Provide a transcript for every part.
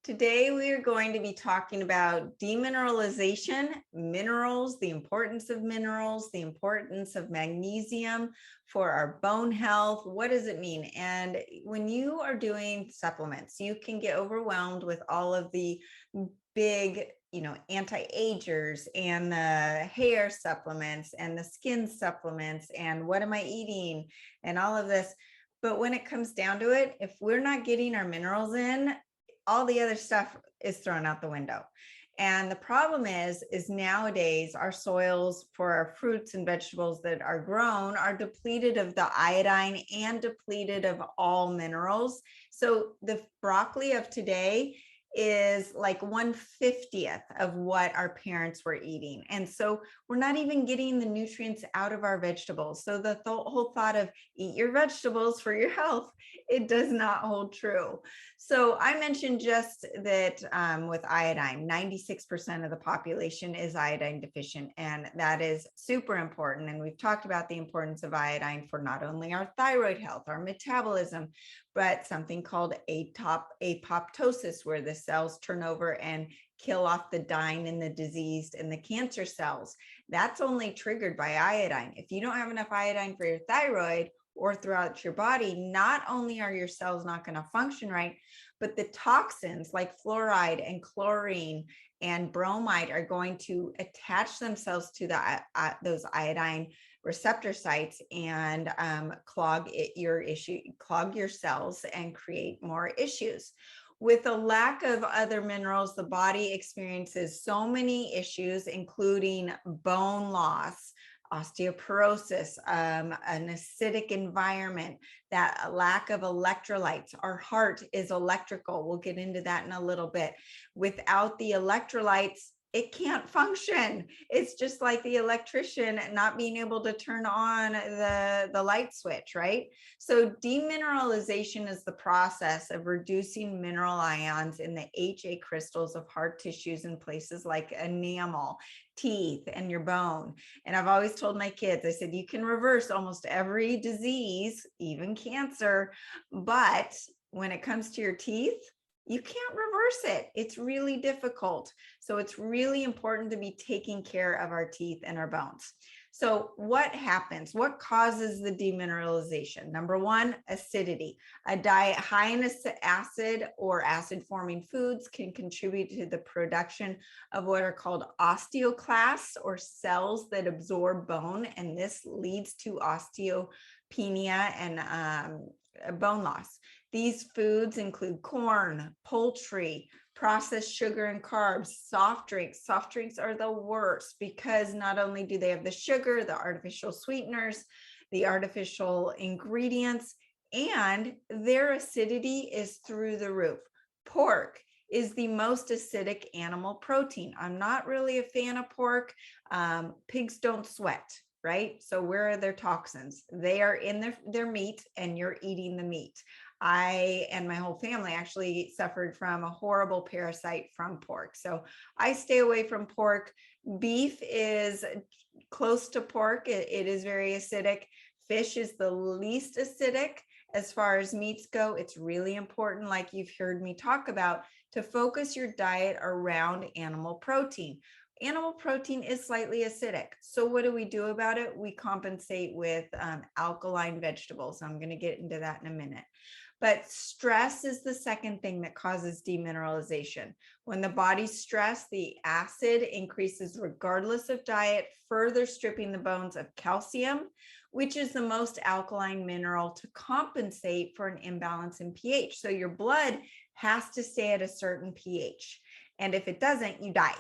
Today, we are going to be talking about demineralization, minerals, the importance of minerals, the importance of magnesium for our bone health. What does it mean? And when you are doing supplements, you can get overwhelmed with all of the big, anti-agers and the hair supplements and the skin supplements and what am I eating and all of this. But when it comes down to it, if we're not getting our minerals in, all the other stuff is thrown out the window. And the problem is nowadays our soils for our fruits and vegetables that are grown are depleted of the iodine and depleted of all minerals. So the broccoli of today is like 1/50th of what our parents were eating. And so we're not even getting the nutrients out of our vegetables. So the whole thought of eat your vegetables for your health, it does not hold true. So I mentioned just that with iodine, 96% of the population is iodine deficient, and that is super important. And we've talked about the importance of iodine for not only our thyroid health, our metabolism, but something called apoptosis, where the cells turn over and kill off the dying and the diseased and the cancer cells. That's only triggered by iodine. If you don't have enough iodine for your thyroid or throughout your body, not only are your cells not going to function right, but the toxins like fluoride and chlorine and bromide are going to attach themselves to those iodine receptor sites and clog your cells and create more issues. With a lack of other minerals, the body experiences so many issues, including bone loss, osteoporosis, an acidic environment, that lack of electrolytes. Our heart is electrical. We'll get into that in a little bit. Without the electrolytes, it can't function. It's just like the electrician not being able to turn on the light switch, right? So demineralization is the process of reducing mineral ions in the HA crystals of hard tissues in places like enamel, teeth, and your bone. And I've always told my kids, I said, you can reverse almost every disease, even cancer, but when it comes to your teeth, you can't reverse it. It's really difficult. So it's really important to be taking care of our teeth and our bones. So what happens? What causes the demineralization? Number one, acidity. A diet high in acid or acid-forming foods can contribute to the production of what are called osteoclasts, or cells that absorb bone, and this leads to osteopenia and bone loss. These foods include corn, poultry, processed sugar and carbs, soft drinks. Soft drinks are the worst because not only do they have the sugar, the artificial sweeteners, the artificial ingredients, and their acidity is through the roof. Pork is the most acidic animal protein. I'm not really a fan of pork. Pigs don't sweat, right? So where are their toxins? They are in their meat, and you're eating the meat. I and my whole family actually suffered from a horrible parasite from pork. So I stay away from pork. Beef is close to pork. It is very acidic. Fish is the least acidic. As far as meats go, it's really important, like you've heard me talk about, to focus your diet around animal protein. Animal protein is slightly acidic. So what do we do about it? We compensate with alkaline vegetables. I'm going to get into that in a minute. But stress is the second thing that causes demineralization. When the body's stressed, the acid increases regardless of diet, further stripping the bones of calcium, which is the most alkaline mineral, to compensate for an imbalance in pH. So your blood has to stay at a certain pH. And if it doesn't, you die.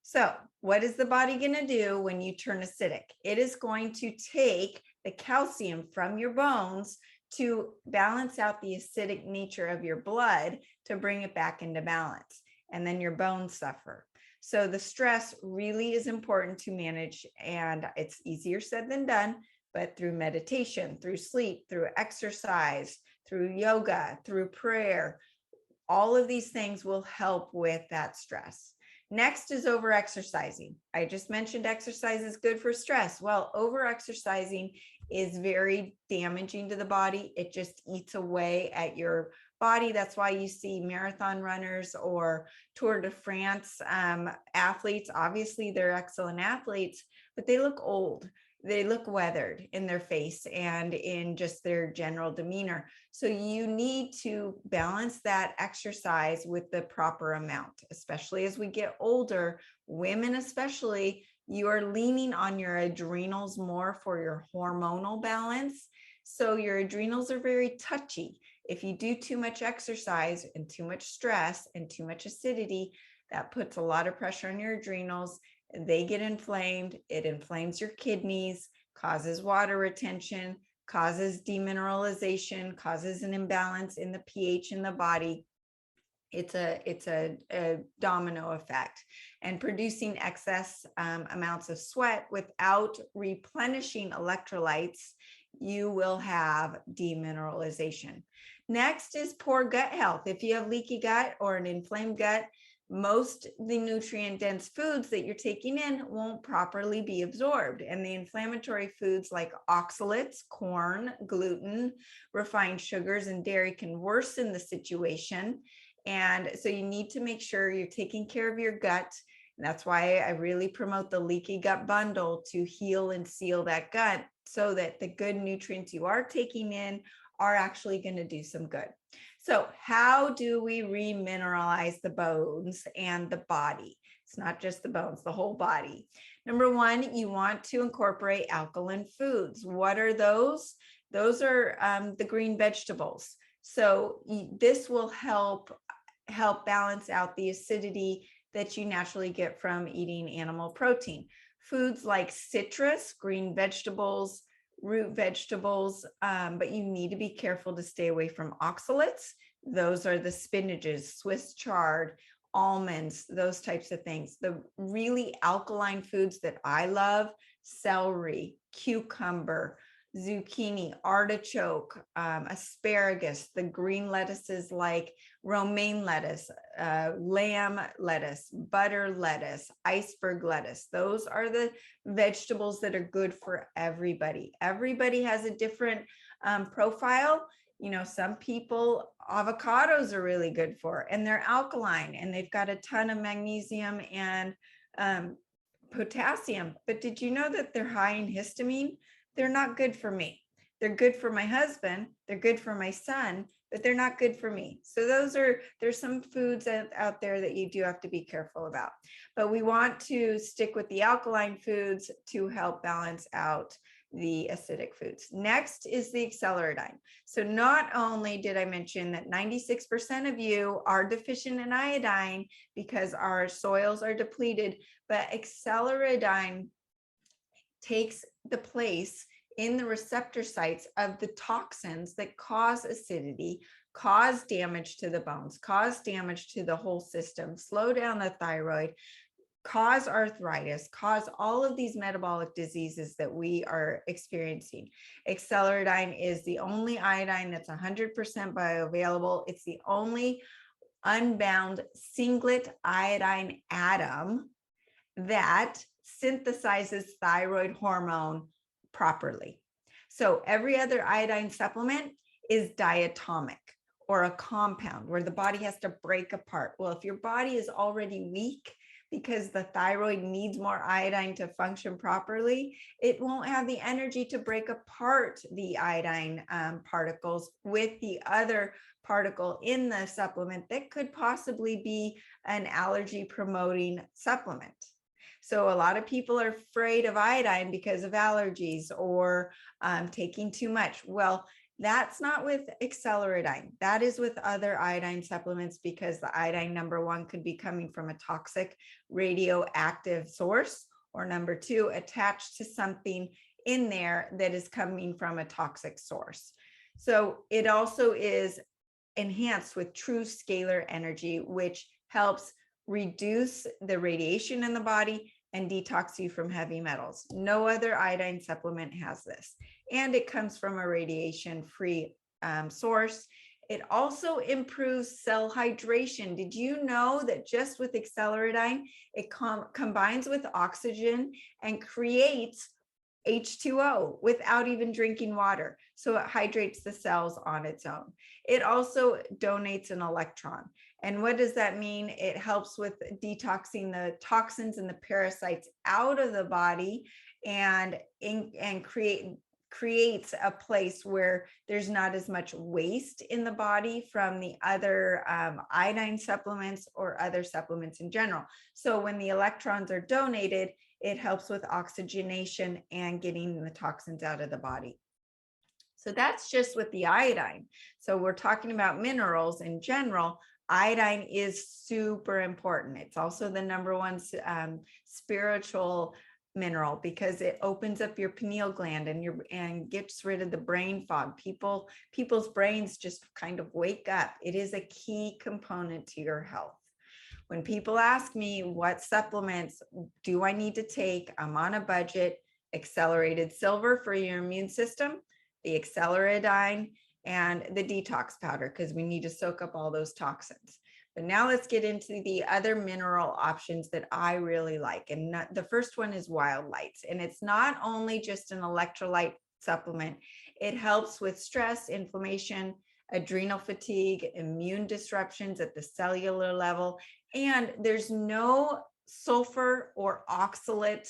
So what is the body going to do when you turn acidic? It is going to take the calcium from your bones to balance out the acidic nature of your blood to bring it back into balance. And then your bones suffer. So the stress really is important to manage, and it's easier said than done, but through meditation, through sleep, through exercise, through yoga, through prayer, all of these things will help with that stress. Next is over-exercising. I just mentioned exercise is good for stress. Well, over-exercising is very damaging to the body. It just eats away at your body. That's why you see marathon runners or Tour de France athletes. Obviously, they're excellent athletes, but they look old. They look weathered in their face and in just their general demeanor. So you need to balance that exercise with the proper amount, especially as we get older. Women especially, you are leaning on your adrenals more for your hormonal balance. So your adrenals are very touchy. If you do too much exercise and too much stress and too much acidity, that puts a lot of pressure on your adrenals. They get inflamed. It inflames your kidneys, causes water retention, causes demineralization, causes an imbalance in the pH in the body. It's a domino effect, and producing excess amounts of sweat without replenishing electrolytes, you will have demineralization. Next is poor gut health. If you have leaky gut or an inflamed gut, most the nutrient dense foods that you're taking in won't properly be absorbed. And the inflammatory foods like oxalates, corn, gluten, refined sugars, and dairy can worsen the situation. And so you need to make sure you're taking care of your gut. And that's why I really promote the leaky gut bundle to heal and seal that gut so that the good nutrients you are taking in are actually going to do some good. So how do we remineralize the bones and the body? It's not just the bones, the whole body. Number one, you want to incorporate alkaline foods. What are those? Those are the green vegetables. So this will help balance out the acidity that you naturally get from eating animal protein. Foods like citrus, green vegetables, root vegetables, but you need to be careful to stay away from oxalates. Those are the spinaches, Swiss chard, almonds, those types of things. The really alkaline foods that I love: celery, cucumber, zucchini, artichoke, asparagus, the green lettuces like romaine lettuce, lamb lettuce, butter lettuce, iceberg lettuce. Those are the vegetables that are good for everybody. Everybody has a different profile. You know, some people, avocados are really good for, and they're alkaline and they've got a ton of magnesium and potassium. But did you know that they're high in histamine? They're not good for me. They're good for my husband. They're good for my son, but they're not good for me. So there's some foods out there that you do have to be careful about. But we want to stick with the alkaline foods to help balance out the acidic foods. Next is the Acceleradine. So not only did I mention that 96% of you are deficient in iodine because our soils are depleted, but Acceleradine takes the place in the receptor sites of the toxins that cause acidity, cause damage to the bones, cause damage to the whole system, slow down the thyroid, cause arthritis, cause all of these metabolic diseases that we are experiencing. Acceleradine is the only iodine that's 100% bioavailable. It's the only unbound singlet iodine atom that synthesizes thyroid hormone properly. So every other iodine supplement is diatomic or a compound where the body has to break apart. Well, if your body is already weak because the thyroid needs more iodine to function properly, it won't have the energy to break apart the iodine particles with the other particle in the supplement that could possibly be an allergy promoting supplement. So a lot of people are afraid of iodine because of allergies or taking too much. Well, that's not with Acceleradine. That is with other iodine supplements because the iodine, number one, could be coming from a toxic radioactive source, or number two, attached to something in there that is coming from a toxic source. So it also is enhanced with true scalar energy, which helps reduce the radiation in the body and detox you from heavy metals. No other iodine supplement has this. And it comes from a radiation-free source. It also improves cell hydration. Did you know that just with Acceleradine, it combines with oxygen and creates H2O without even drinking water. So it hydrates the cells on its own. It also donates an electron. And what does that mean? It helps with detoxing the toxins and the parasites out of the body and creates a place where there's not as much waste in the body from the other iodine supplements or other supplements in general. So when the electrons are donated, it helps with oxygenation and getting the toxins out of the body. So that's just with the iodine. So we're talking about minerals in general. Iodine is super important. It's also the number one spiritual mineral because it opens up your pineal gland and gets rid of the brain fog. People's brains just kind of wake up. It is a key component to your health. When people ask me what supplements do I need to take, I'm on a budget. Accelerated silver for your immune system, the Acceleridine, and the detox powder, because we need to soak up all those toxins. But now let's get into the other mineral options that I really like. And the first one is Wild Lights. And it's not only just an electrolyte supplement, it helps with stress, inflammation, adrenal fatigue, immune disruptions at the cellular level. And there's no sulfur or oxalate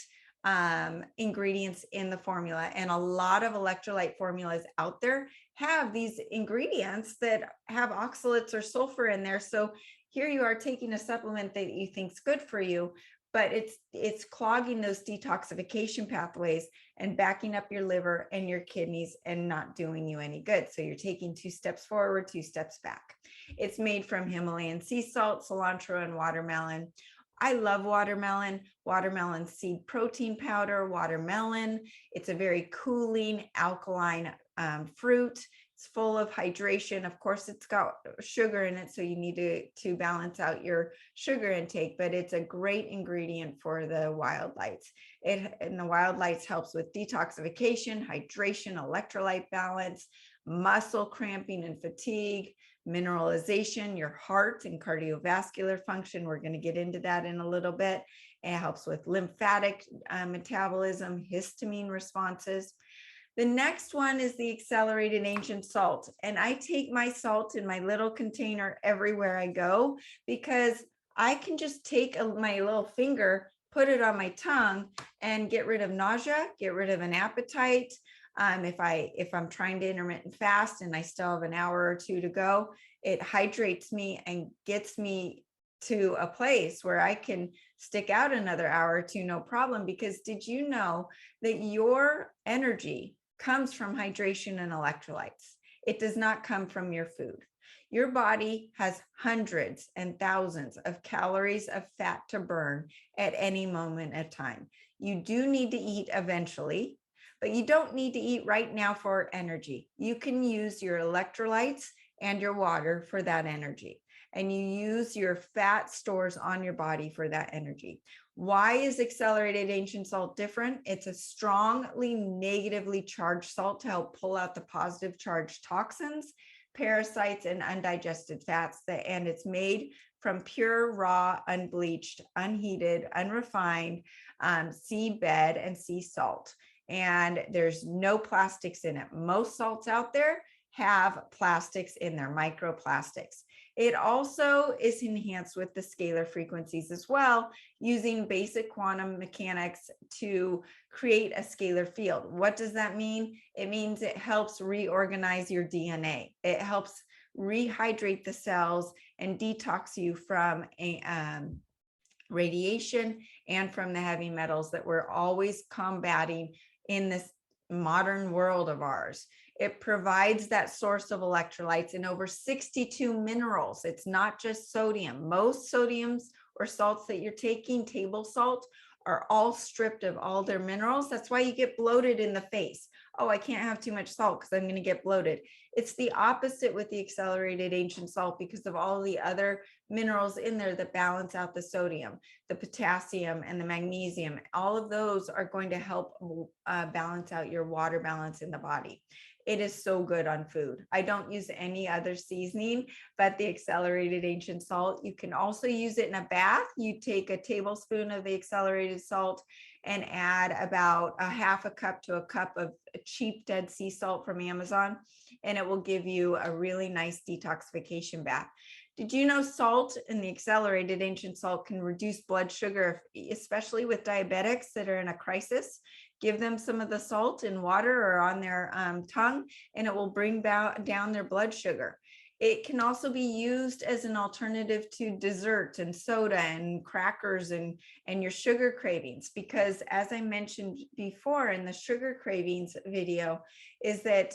ingredients in the formula. And a lot of electrolyte formulas out there have these ingredients that have oxalates or sulfur in there. So here you are taking a supplement that you think is good for you, but it's clogging those detoxification pathways and backing up your liver and your kidneys and not doing you any good. So you're taking 2 steps forward, 2 steps back. It's made from Himalayan sea salt, cilantro, and watermelon. I love watermelon seed protein powder, watermelon. It's a very cooling, alkaline fruit. It's full of hydration. Of course, it's got sugar in it, so you need to balance out your sugar intake, but it's a great ingredient for the Wild Lights. And the Wild Lights helps with detoxification, hydration, electrolyte balance, muscle cramping and fatigue, mineralization, your heart and cardiovascular function. We're going to get into that in a little bit. It helps with lymphatic metabolism, histamine responses. The next one is the accelerated ancient salt. And I take my salt in my little container everywhere I go because I can just take my little finger, put it on my tongue and get rid of nausea, get rid of an appetite. If I'm trying to intermittent fast and I still have an hour or 2 to go, it hydrates me and gets me to a place where I can stick out another hour or 2, no problem. Because did you know that your energy comes from hydration and electrolytes? It does not come from your food. Your body has hundreds and thousands of calories of fat to burn at any moment of time. You do need to eat eventually, but you don't need to eat right now for energy. You can use your electrolytes and your water for that energy. And you use your fat stores on your body for that energy. Why is accelerated ancient salt different? It's a strongly negatively charged salt to help pull out the positive charged toxins, parasites, and undigested fats. And it's made from pure, raw, unbleached, unheated, unrefined seed bed and sea salt. And there's no plastics in it. Most salts out there have plastics in there, microplastics. It also is enhanced with the scalar frequencies as well, using basic quantum mechanics to create a scalar field. What does that mean? It means it helps reorganize your DNA. It helps rehydrate the cells and detox you from radiation and from the heavy metals that we're always combating in this modern world of ours. It provides that source of electrolytes in over 62 minerals. It's not just sodium. Most sodiums or salts that you're taking, table salt, are all stripped of all their minerals. That's why you get bloated in the face. Oh, I can't have too much salt because I'm going to get bloated. It's the opposite with the accelerated ancient salt because of all the other minerals in there that balance out the sodium, the potassium, and the magnesium. All of those are going to help balance out your water balance in the body. It is so good on food. I don't use any other seasoning but the accelerated ancient salt. You can also use it in a bath. You take a tablespoon of the accelerated salt and add about a half a cup to a cup of cheap Dead Sea salt from Amazon, and it will give you a really nice detoxification bath. Did you know salt and the accelerated ancient salt can reduce blood sugar, especially with diabetics that are in a crisis? Give them some of the salt in water or on their tongue, and it will bring down their blood sugar. It can also be used as an alternative to dessert and soda and crackers and your sugar cravings, because as I mentioned before in the sugar cravings video, is that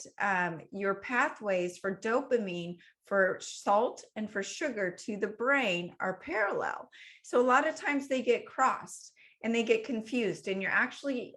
your pathways for dopamine, for salt and for sugar to the brain are parallel. So a lot of times they get crossed and they get confused, and you're actually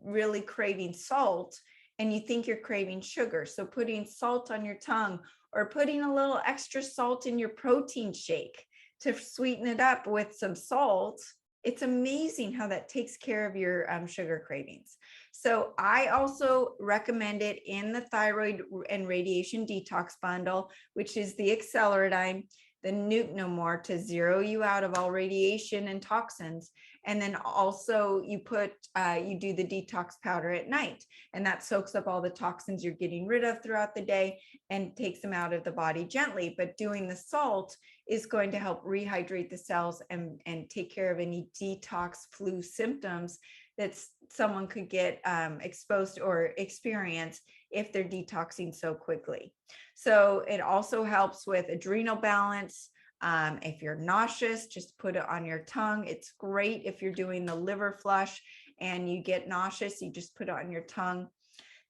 really craving salt and you think you're craving sugar. So putting salt on your tongue or putting a little extra salt in your protein shake to sweeten it up with some salt, it's amazing how that takes care of your sugar cravings. So I also recommend it in the thyroid and radiation detox bundle, which is the Acceleradine, the Nuke No More to zero you out of all radiation and toxins. And then also you do the detox powder at night, and that soaks up all the toxins you're getting rid of throughout the day and takes them out of the body gently. But doing the salt is going to help rehydrate the cells and take care of any detox flu symptoms that someone could get exposed or experience if they're detoxing so quickly. So it also helps with adrenal balance. If you're nauseous, just put it on your tongue. It's great if you're doing the liver flush and you get nauseous, you just put it on your tongue.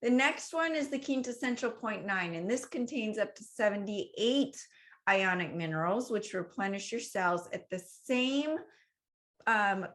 The next one is the quintessential 0.9, and this contains up to 78 ionic minerals, which replenish your cells at the same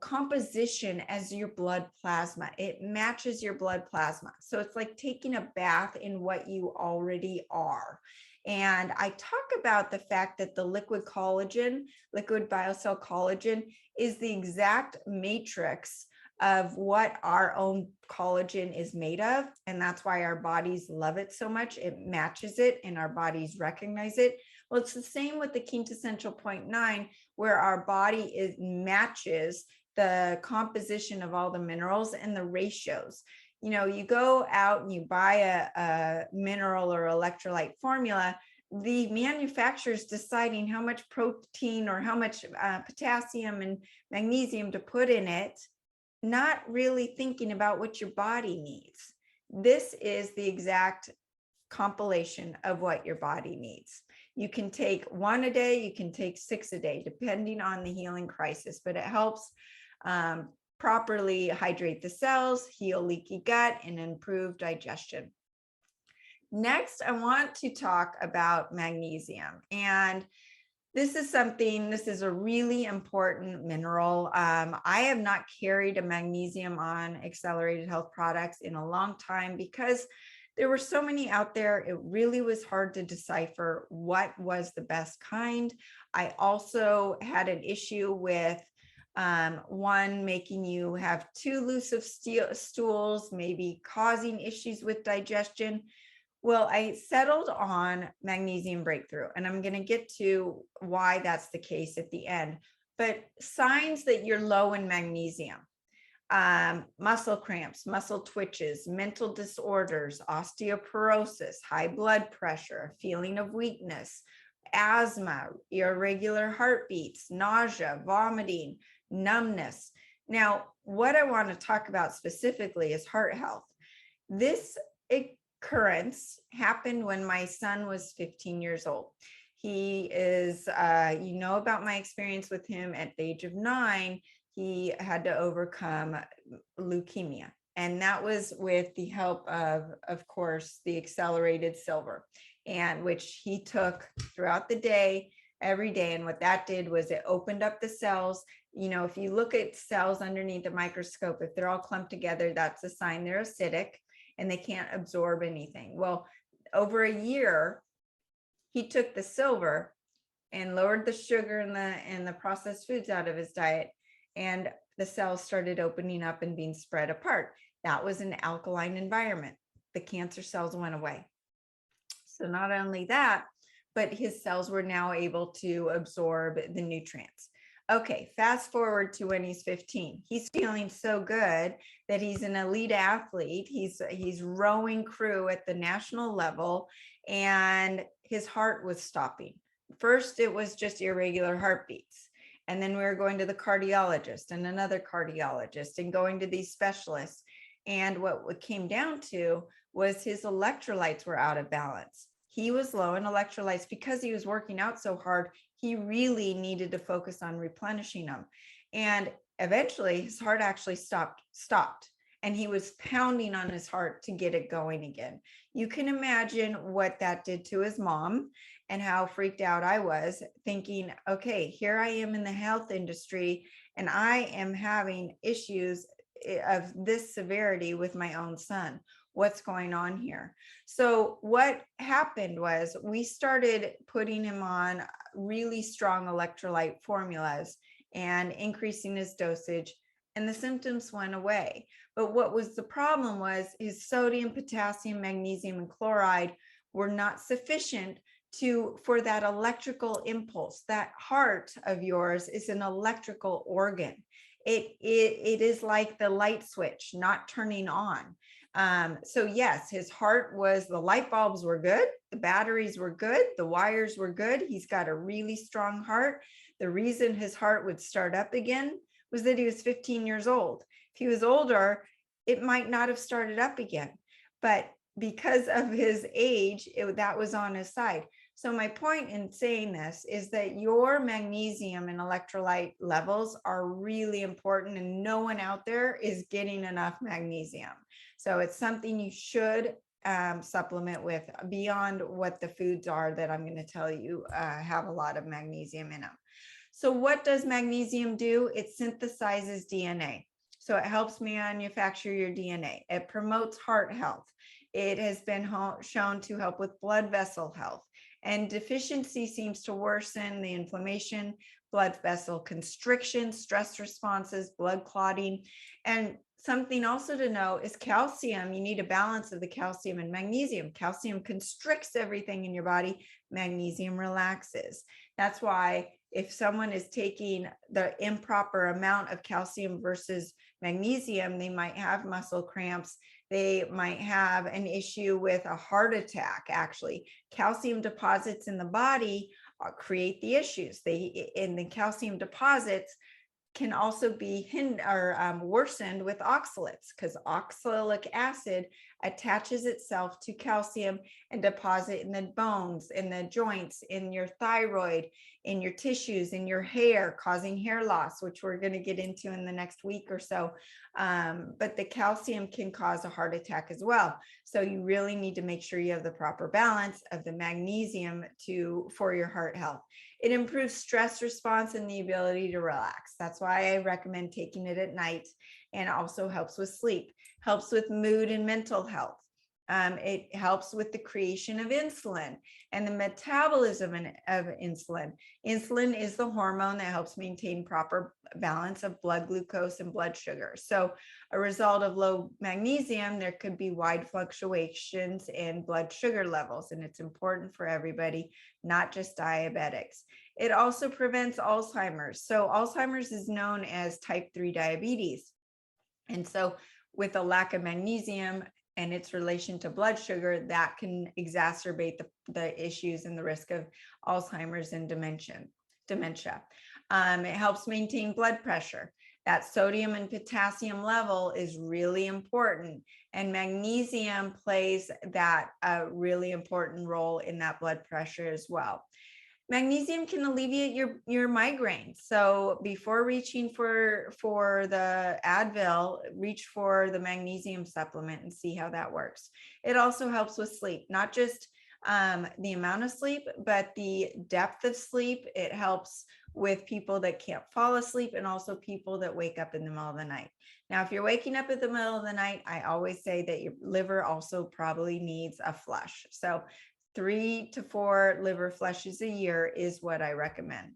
composition as your blood plasma. It matches your blood plasma. So it's like taking a bath in what you already are. And I talk about the fact that the liquid collagen, liquid biocell collagen, is the exact matrix of what our own collagen is made of. And that's why our bodies love it so much. It matches it and our bodies recognize it. Well, it's the same with the quintessential 0.9, where our body matches the composition of all the minerals and the ratios. You know, you go out and you buy a mineral or electrolyte formula, the manufacturer's deciding how much protein or how much potassium and magnesium to put in it, not really thinking about what your body needs. This is the exact compilation of what your body needs. You can take 1 a day, you can take 6 a day, depending on the healing crisis, but it helps properly hydrate the cells, heal leaky gut, and improve digestion. Next, I want to talk about magnesium. And this is a really important mineral. I have not carried a magnesium on Accelerated Health products in a long time because there were so many out there. It really was hard to decipher what was the best kind. I also had an issue with one making you have too loose of stools, maybe causing issues with digestion. Well, I settled on Magnesium Breakthrough, and I'm going to get to why that's the case at the end. But signs that you're low in magnesium: muscle cramps, muscle twitches, mental disorders, osteoporosis, high blood pressure, feeling of weakness, asthma, irregular heartbeats, nausea, vomiting, numbness. Now, what I want to talk about specifically is heart health. This occurrence happened when my son was 15 years old. He is, you know about my experience with him at the age of 9. He had to overcome leukemia. And that was with the help of course, the accelerated silver, and which he took throughout the day, every day. And what that did was it opened up the cells. You know, if you look at cells underneath the microscope, if they're all clumped together, that's a sign they're acidic and they can't absorb anything. Well, over a year, he took the silver and lowered the sugar and the processed foods out of his diet, and the cells started opening up and being spread apart. That was an alkaline environment. the cancer cells went away. So not only that, but his cells were now able to absorb the nutrients. Okay, fast forward to when he's 15. He's feeling so good that he's an elite athlete. He's rowing crew at the national level, and his heart was stopping. First, it was just irregular heartbeats. And then we were going to the cardiologist and another cardiologist and going to these specialists. And what it came down to was his electrolytes were out of balance. He was low in electrolytes because he was working out so hard. He really needed to focus on replenishing them. And eventually his heart actually stopped. And he was pounding on his heart to get it going again. You can imagine what that did to his mom and how freaked out I was, thinking, okay, here I am in the health industry and I am having issues of this severity with my own son. What's going on here? So what happened was we started putting him on really strong electrolyte formulas and increasing his dosage, and the symptoms went away. But what was the problem was his sodium, potassium, magnesium, and chloride were not sufficient for that electrical impulse. That heart of yours is an electrical organ. It is like the light switch not turning on. So yes, his heart the light bulbs were good, the batteries were good, the wires were good. He's got a really strong heart. The reason his heart would start up again was that he was 15 years old. If he was older, it might not have started up again. But because of his age, that was on his side. So my point in saying this is that your magnesium and electrolyte levels are really important, and no one out there is getting enough magnesium. So it's something you should supplement with beyond what the foods are that I'm going to tell you have a lot of magnesium in them. So what does magnesium do? It synthesizes DNA. So it helps manufacture your DNA. It promotes heart health. It has been shown to help with blood vessel health. And deficiency seems to worsen the inflammation, blood vessel constriction, stress responses, blood clotting. And something also to know is calcium. You need a balance of the calcium and magnesium. Calcium constricts everything in your body. Magnesium relaxes. That's why if someone is taking the improper amount of calcium versus magnesium, they might have muscle cramps. They might have an issue with a heart attack. Actually, calcium deposits in the body create the issues. In the calcium deposits can also be worsened with oxalates, because oxalic acid attaches itself to calcium and deposit in the bones, in the joints, in your thyroid, in your tissues, in your hair, causing hair loss, which we're going to get into in the next week or so. But the calcium can cause a heart attack as well. So you really need to make sure you have the proper balance of the magnesium for your heart health. It improves stress response and the ability to relax. That's why I recommend taking it at night, and also helps with sleep, helps with mood and mental health. It helps with the creation of insulin and the metabolism of insulin. Insulin is the hormone that helps maintain proper balance of blood glucose and blood sugar. So a result of low magnesium, there could be wide fluctuations in blood sugar levels, and it's important for everybody, not just diabetics. It also prevents Alzheimer's. So Alzheimer's is known as type 3 diabetes. And so with a lack of magnesium and its relation to blood sugar, that can exacerbate the issues and the risk of Alzheimer's and dementia. It helps maintain blood pressure. That sodium and potassium level is really important, and magnesium plays that really important role in that blood pressure as well. Magnesium can alleviate your migraines. So before reaching for the Advil, reach for the magnesium supplement and see how that works. It also helps with sleep, not just the amount of sleep, but the depth of sleep. It helps with people that can't fall asleep, and also people that wake up in the middle of the night. Now, if you're waking up in the middle of the night, I always say that your liver also probably needs a flush. So 3 to 4 liver flushes a year is what I recommend.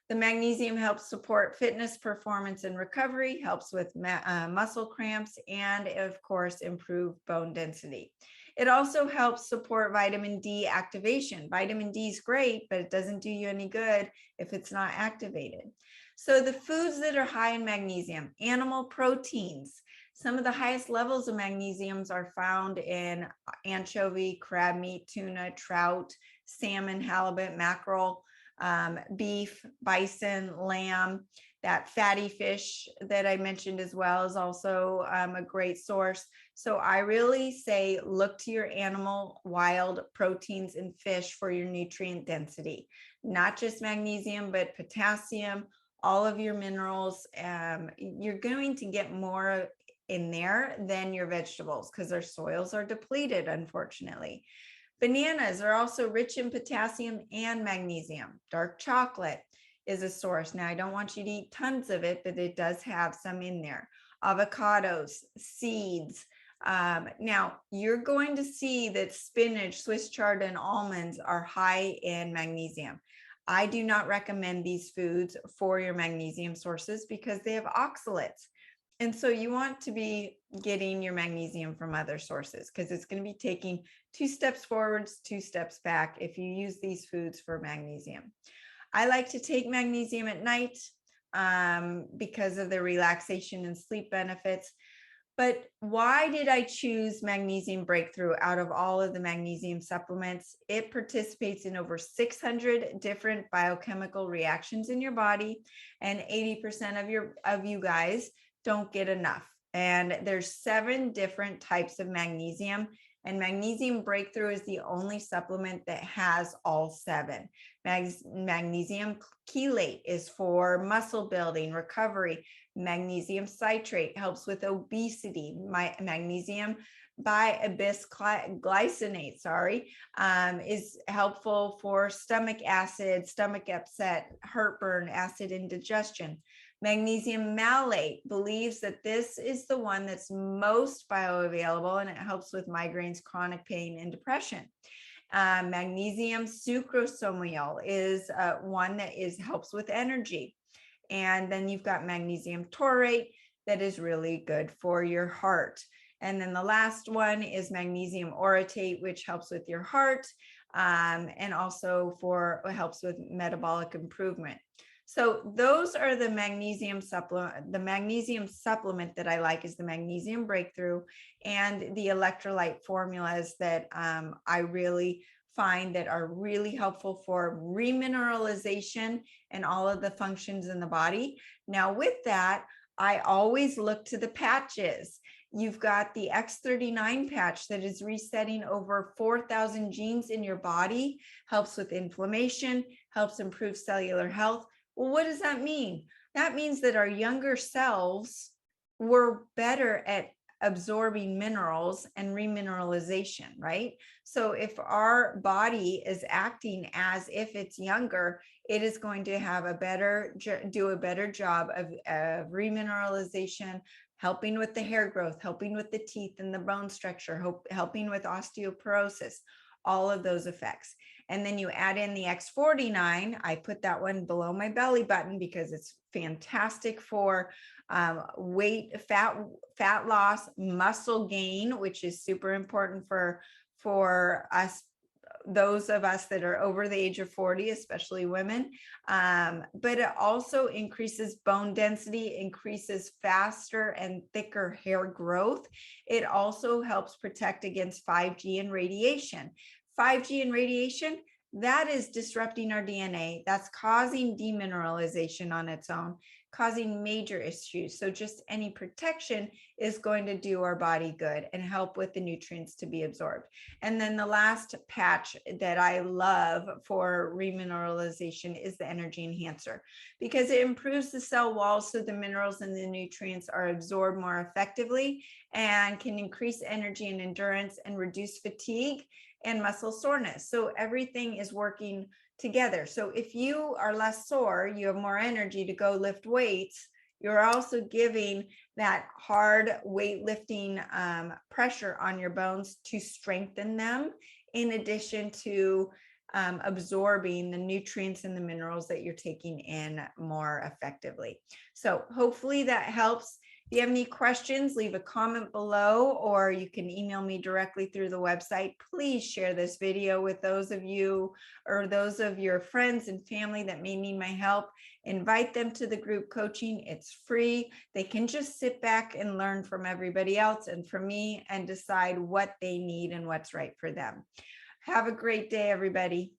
The magnesium helps support fitness, performance, and recovery, helps with muscle cramps, and of course, improve bone density. It also helps support vitamin D activation. Vitamin D is great, but it doesn't do you any good if it's not activated. So the foods that are high in magnesium, animal proteins. Some of the highest levels of magnesiums are found in anchovy, crab meat, tuna, trout, salmon, halibut, mackerel, beef, bison, lamb. That fatty fish that I mentioned as well is also a great source. So I really say look to your animal wild proteins and fish for your nutrient density, not just magnesium, but potassium, all of your minerals. You're going to get more in there than your vegetables because their soils are depleted, unfortunately. Bananas are also rich in potassium and magnesium. Dark chocolate is a source. Now, I don't want you to eat tons of it, but it does have some in there. Avocados, seeds. Now, you're going to see that spinach, Swiss chard, and almonds are high in magnesium. I do not recommend these foods for your magnesium sources because they have oxalates. And so you want to be getting your magnesium from other sources because it's going to be taking 2 steps forwards, 2 steps back if you use these foods for magnesium. I like to take magnesium at night because of the relaxation and sleep benefits. But why did I choose Magnesium Breakthrough out of all of the magnesium supplements? It participates in over 600 different biochemical reactions in your body, and 80% of you guys don't get enough. And there's 7 different types of magnesium, and Magnesium Breakthrough is the only supplement that has all 7. Magnesium chelate is for muscle building, recovery. Magnesium citrate helps with obesity. Magnesium bisglycinate, is helpful for stomach acid, stomach upset, heartburn, acid indigestion. Magnesium malate believes that this is the one that's most bioavailable, and it helps with migraines, chronic pain, and depression. Magnesium sucrosomiol is one that helps with energy. And then you've got magnesium taurate that is really good for your heart. And then the last one is magnesium orotate, which helps with your heart and also helps with metabolic improvement. So those are the magnesium supplement. The magnesium supplement that I like is the Magnesium Breakthrough and the electrolyte formulas that I really find that are really helpful for remineralization and all of the functions in the body. Now with that, I always look to the patches. You've got the X39 patch that is resetting over 4,000 genes in your body, helps with inflammation, helps improve cellular health. Well, what does that mean? That means that our younger selves were better at absorbing minerals and remineralization, right? So if our body is acting as if it's younger, it is going to have do a better job of remineralization, helping with the hair growth, helping with the teeth and the bone structure, helping with osteoporosis, all of those effects. And then you add in the X49. I put that one below my belly button because it's fantastic for fat loss, muscle gain, which is super important for us, those of us that are over the age of 40, especially women. But it also increases bone density, increases faster and thicker hair growth. It also helps protect against 5G and radiation. 5G and radiation, that is disrupting our DNA. That's causing demineralization on its own, causing major issues. So just any protection is going to do our body good and help with the nutrients to be absorbed. And then the last patch that I love for remineralization is the energy enhancer, because it improves the cell walls so the minerals and the nutrients are absorbed more effectively and can increase energy and endurance and reduce fatigue and muscle soreness. So everything is working together. So if you are less sore, you have more energy to go lift weights, you're also giving that hard weightlifting pressure on your bones to strengthen them, in addition to absorbing the nutrients and the minerals that you're taking in more effectively. So hopefully that helps. If you have any questions, leave a comment below, or you can email me directly through the website. Please share this video with those of you or those of your friends and family that may need my help. Invite them to the group coaching. It's free. They can just sit back and learn from everybody else and from me and decide what they need and what's right for them. Have a great day, everybody.